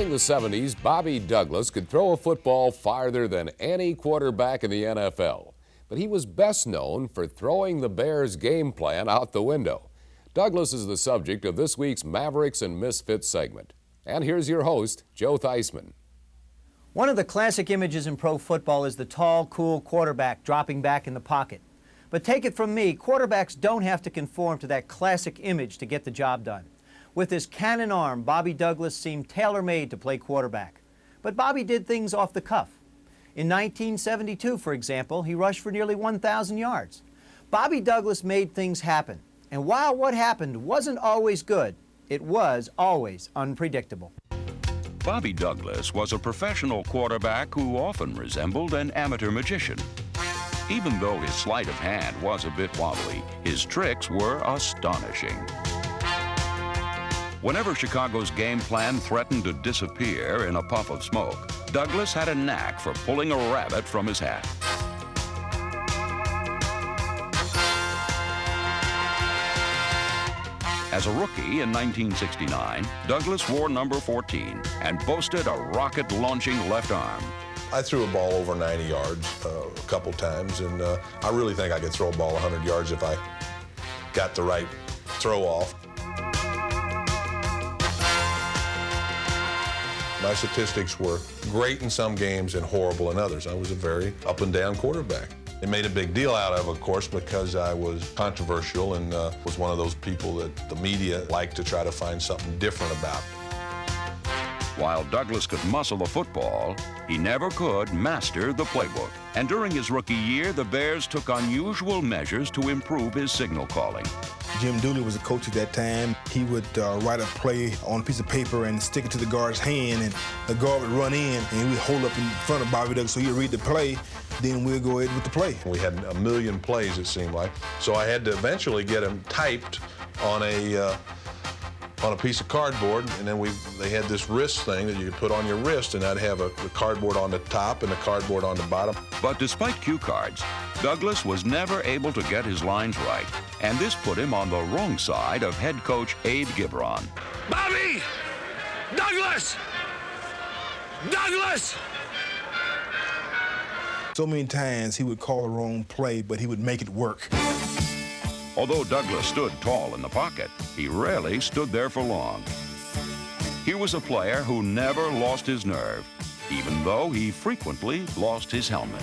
During the 70s, Bobby Douglas could throw a football farther than any quarterback in the NFL. But he was best known for throwing the Bears' game plan out the window. Douglas is the subject of this week's Mavericks and Misfits segment. And here's your host, Joe Theismann. One of the classic images in pro football is the tall, cool quarterback dropping back in the pocket. But take it from me, quarterbacks don't have to conform to that classic image to get the job done. With his cannon arm, Bobby Douglas seemed tailor-made to play quarterback. But Bobby did things off the cuff. In 1972, for example, he rushed for nearly 1,000 yards. Bobby Douglas made things happen. And while what happened wasn't always good, it was always unpredictable. Bobby Douglas was a professional quarterback who often resembled an amateur magician. Even though his sleight of hand was a bit wobbly, his tricks were astonishing. Whenever Chicago's game plan threatened to disappear in a puff of smoke, Douglas had a knack for pulling a rabbit from his hat. As a rookie in 1969, Douglas wore number 14 and boasted a rocket-launching left arm. I threw a ball over 90 yards a couple times, and I really think I could throw a ball 100 yards if I got the right throw off. My statistics were great in some games and horrible in others. I was a very up-and-down quarterback. They made a big deal out of course, because I was controversial and was one of those people that the media liked to try to find something different about. While Douglas could muscle the football, he never could master the playbook. And during his rookie year, the Bears took unusual measures to improve his signal calling. Jim Dooley was a coach at that time. He would write a play on a piece of paper and stick it to the guard's hand, and the guard would run in, and we'd hold up in front of Bobby Douglas so he'd read the play, then we'd go ahead with the play. We had a million plays, it seemed like, so I had to eventually get them typed on a piece of cardboard, and then they had this wrist thing that you could put on your wrist, and I'd have the cardboard on the top and the cardboard on the bottom. But despite cue cards, Douglas was never able to get his lines right, and this put him on the wrong side of head coach Abe Gibron. Bobby! Douglas! Douglas! So many times he would call the wrong play, but he would make it work. Although Douglas stood tall in the pocket, he rarely stood there for long. He was a player who never lost his nerve, even though he frequently lost his helmet.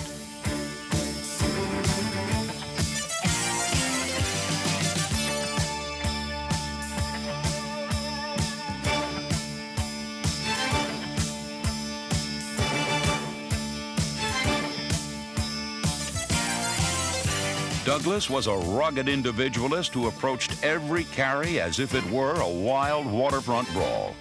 Douglas was a rugged individualist who approached every carry as if it were a wild waterfront brawl.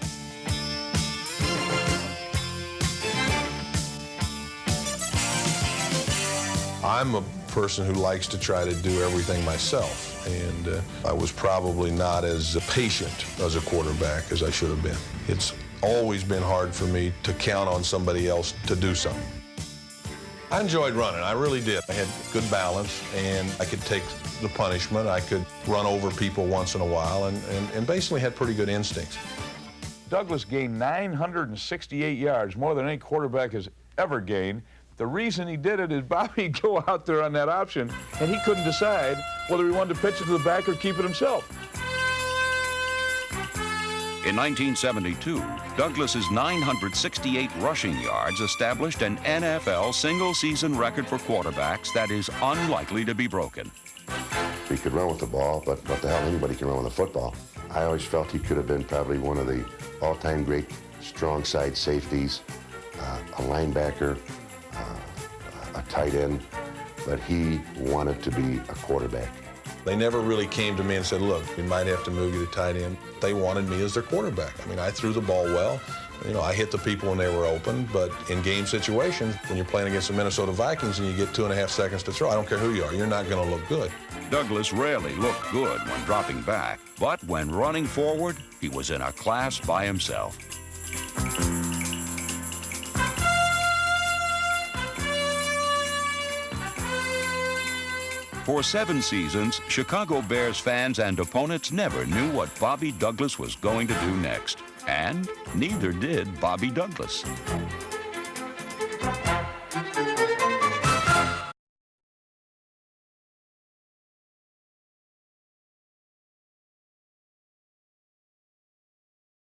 I'm a person who likes to try to do everything myself, and I was probably not as patient as a quarterback as I should have been. It's always been hard for me to count on somebody else to do something. I enjoyed running, I really did. I had good balance, and I could take the punishment. I could run over people once in a while, and basically had pretty good instincts. Douglas gained 968 yards, more than any quarterback has ever gained. The reason he did it is Bobby'd go out there on that option, and he couldn't decide whether he wanted to pitch it to the back or keep it himself. In 1972, Douglas's 968 rushing yards established an NFL single-season record for quarterbacks that is unlikely to be broken. He could run with the ball, but what the hell, anybody can run with a football. I always felt he could have been probably one of the all-time great strong side safeties, a linebacker, a tight end, but he wanted to be a quarterback. They never really came to me and said, look, we might have to move you to tight end. They wanted me as their quarterback. I mean, I threw the ball well. You know, I hit the people when they were open, but in game situations, when you're playing against the Minnesota Vikings and you get 2.5 seconds to throw, I don't care who you are, you're not going to look good. Douglas rarely looked good when dropping back, but when running forward, he was in a class by himself. For 7 seasons, Chicago Bears fans and opponents never knew what Bobby Douglas was going to do next. And neither did Bobby Douglas.